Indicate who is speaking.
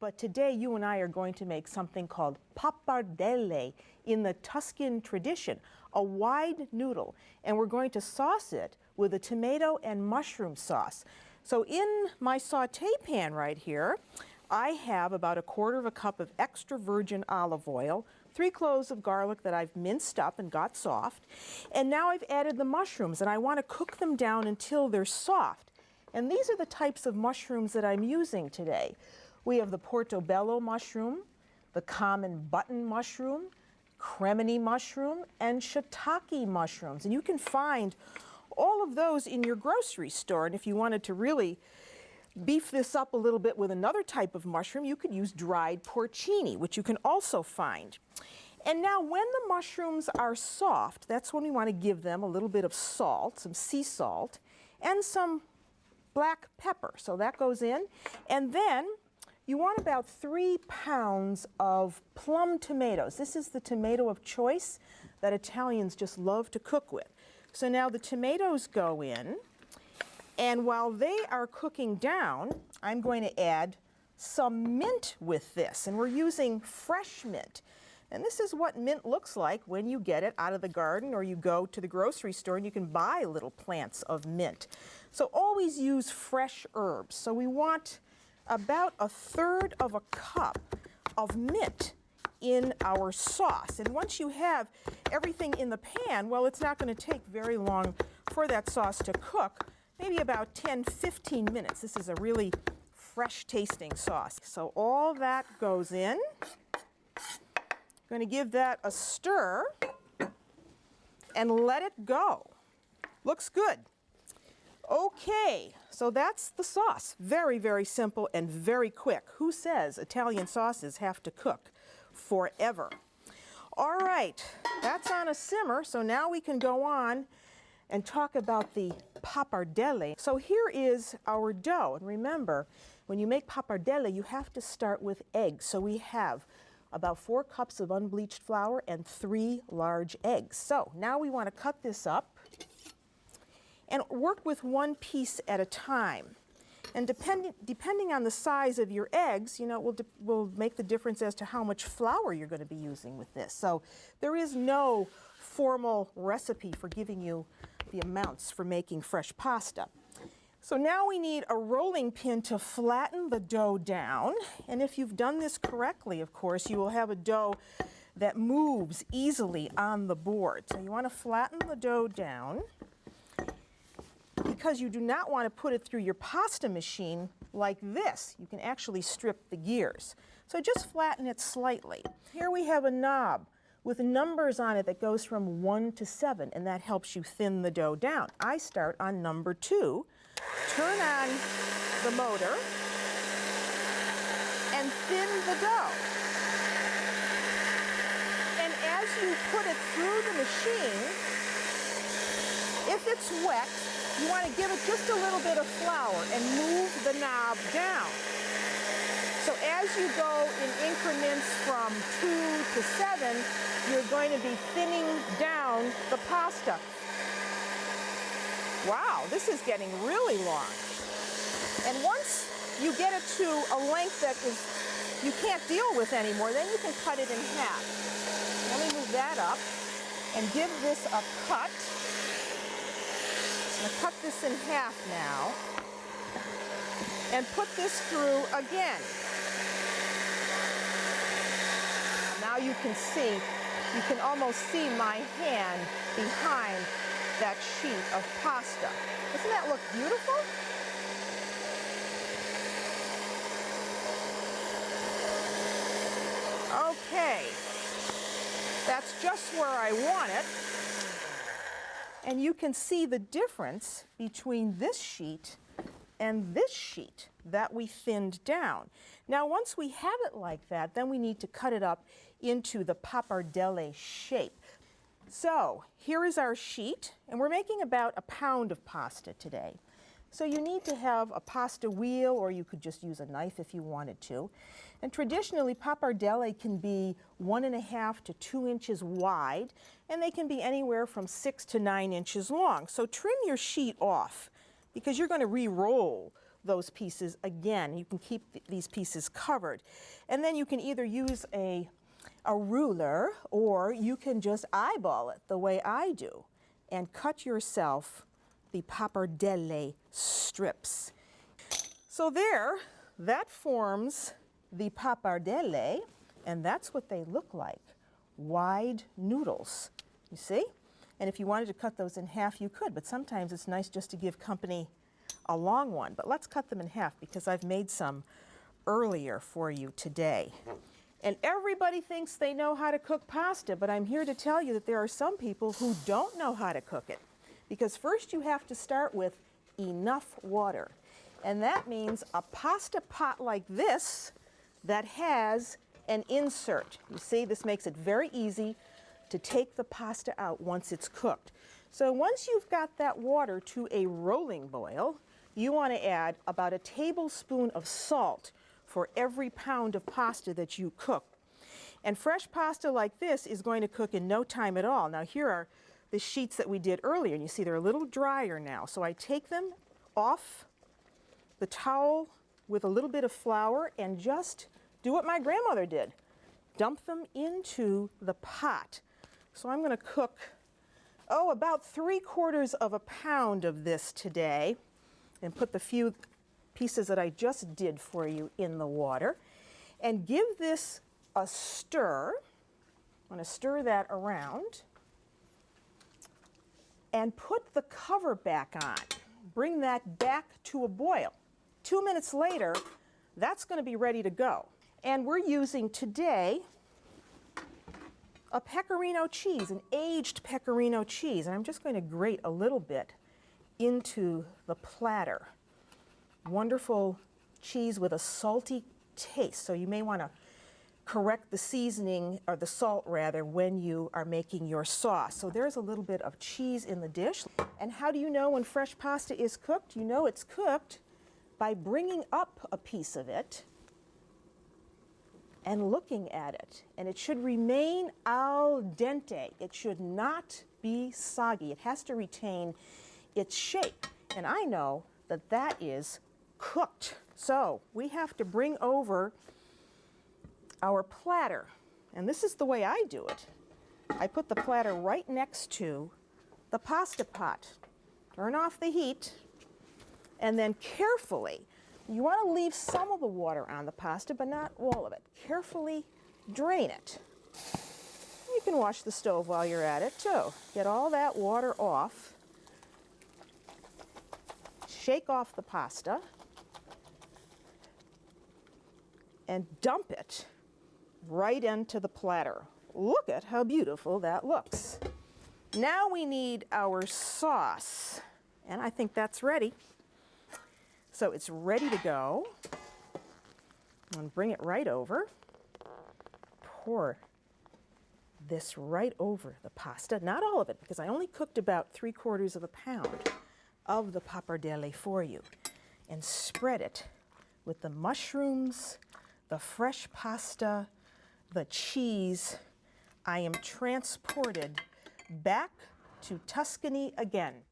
Speaker 1: But today you and I are going to make something called pappardelle in the Tuscan tradition, a wide noodle, and we're going to sauce it with a tomato and mushroom sauce. So in my saute pan right here, I have about 1/4 cup of extra virgin olive oil, 3 cloves of garlic that I've minced up and got soft, and now I've added the mushrooms, and I want to cook them down until they're soft. And these are the types of mushrooms that I'm using today. We have the portobello mushroom, the common button mushroom, cremini mushroom, and shiitake mushrooms. And you can find all of those in your grocery store. And if you wanted to really beef this up a little bit with another type of mushroom, you could use dried porcini, which you can also find. And now when the mushrooms are soft, that's when we want to give them a little bit of salt, some sea salt, and some black pepper. So that goes in. And then you want about 3 pounds of plum tomatoes. This is the tomato of choice that Italians just love to cook with. So now the tomatoes go in, and while they are cooking down, I'm going to add some mint with this, and we're using fresh mint. And this is what mint looks like when you get it out of the garden or you go to the grocery store and you can buy little plants of mint. So always use fresh herbs. So we want about 1/3 cup of mint in our sauce. And once you have everything in the pan, well, it's not going to take very long for that sauce to cook, maybe about 10-15 minutes. This is a really fresh tasting sauce. So all that goes in. I'm going to give that a stir and let it go. Looks good. Okay, so that's the sauce. Very, very simple and very quick. Who says Italian sauces have to cook forever? All right, that's on a simmer, so now we can go on and talk about the pappardelle. So here is our dough, and remember, when you make pappardelle, you have to start with eggs. So we have about 4 cups of unbleached flour and 3 large eggs. So now we want to cut this up and work with 1 piece at a time. And depending on the size of your eggs, you know, will make the difference as to how much flour you're going to be using with this. So there is no formal recipe for giving you the amounts for making fresh pasta. So now we need a rolling pin to flatten the dough down. And if you've done this correctly, of course, you will have a dough that moves easily on the board. So you want to flatten the dough down because you do not want to put it through your pasta machine like this. You can actually strip the gears. So just flatten it slightly. Here we have a knob with numbers on it that goes from 1 to 7, and that helps you thin the dough down. I start on number 2. Turn on the motor and thin the dough. And as you put it through the machine, if it's wet, you want to give it just a little bit of flour and move the knob down. So as you go in increments from 2 to 7, you're going to be thinning down the pasta. Wow, this is getting really long. And once you get it to a length that you can't deal with anymore, then you can cut it in half. Let me move that up and give this a cut. I'm going to cut this in half now and put this through again. Now you can almost see my hand behind that sheet of pasta. Doesn't that look beautiful? Okay, that's just where I want it. And you can see the difference between this sheet and this sheet that we thinned down. Now, once we have it like that, then we need to cut it up into the pappardelle shape. So here is our sheet, and we're making about 1 pound of pasta today. So you need to have a pasta wheel, or you could just use a knife if you wanted to. And traditionally, pappardelle can be 1.5 to 2 inches wide, and they can be anywhere from 6 to 9 inches long. So trim your sheet off, because you're going to re-roll those pieces again. You can keep these pieces covered. And then you can either use a ruler, or you can just eyeball it the way I do and cut yourself the pappardelle strips. So there, that forms the pappardelle, and that's what they look like, wide noodles, you see? And if you wanted to cut those in half, you could, but sometimes it's nice just to give company a long one. But let's cut them in half because I've made some earlier for you today. And everybody thinks they know how to cook pasta, but I'm here to tell you that there are some people who don't know how to cook it. Because first you have to start with enough water. And that means a pasta pot like this that has an insert. You see, this makes it very easy to take the pasta out once it's cooked. So once you've got that water to a rolling boil, you want to add about a tablespoon of salt for every pound of pasta that you cook. And fresh pasta like this is going to cook in no time at all. Now here are the sheets that we did earlier, and you see they're a little drier now. So I take them off the towel with a little bit of flour and just do what my grandmother did. Dump them into the pot. So I'm going to cook, about 3/4 of a pound of this today, and put the few pieces that I just did for you in the water, and give this a stir. I'm going to stir that around and put the cover back on. Bring that back to a boil. 2 minutes later, that's going to be ready to go. And we're using today a pecorino cheese, an aged pecorino cheese. And I'm just going to grate a little bit into the platter. Wonderful cheese with a salty taste. So you may want to correct the seasoning, or the salt rather, when you are making your sauce. So there's a little bit of cheese in the dish. And how do you know when fresh pasta is cooked? You know it's cooked by bringing up a piece of it and looking at it. And it should remain al dente. It should not be soggy. It has to retain its shape. And I know that that is cooked. So we have to bring over our platter. And this is the way I do it. I put the platter right next to the pasta pot. Turn off the heat, and then carefully, you want to leave some of the water on the pasta, but not all of it. Carefully drain it. You can wash the stove while you're at it too. Get all that water off. Shake off the pasta and dump it right into the platter. Look at how beautiful that looks. Now we need our sauce, and I think that's ready. So it's ready to go. And bring it right over. Pour this right over the pasta. Not all of it, because I only cooked about 3/4 of a pound of the pappardelle for you. And spread it with the mushrooms, the fresh pasta, the cheese. I am transported back to Tuscany again.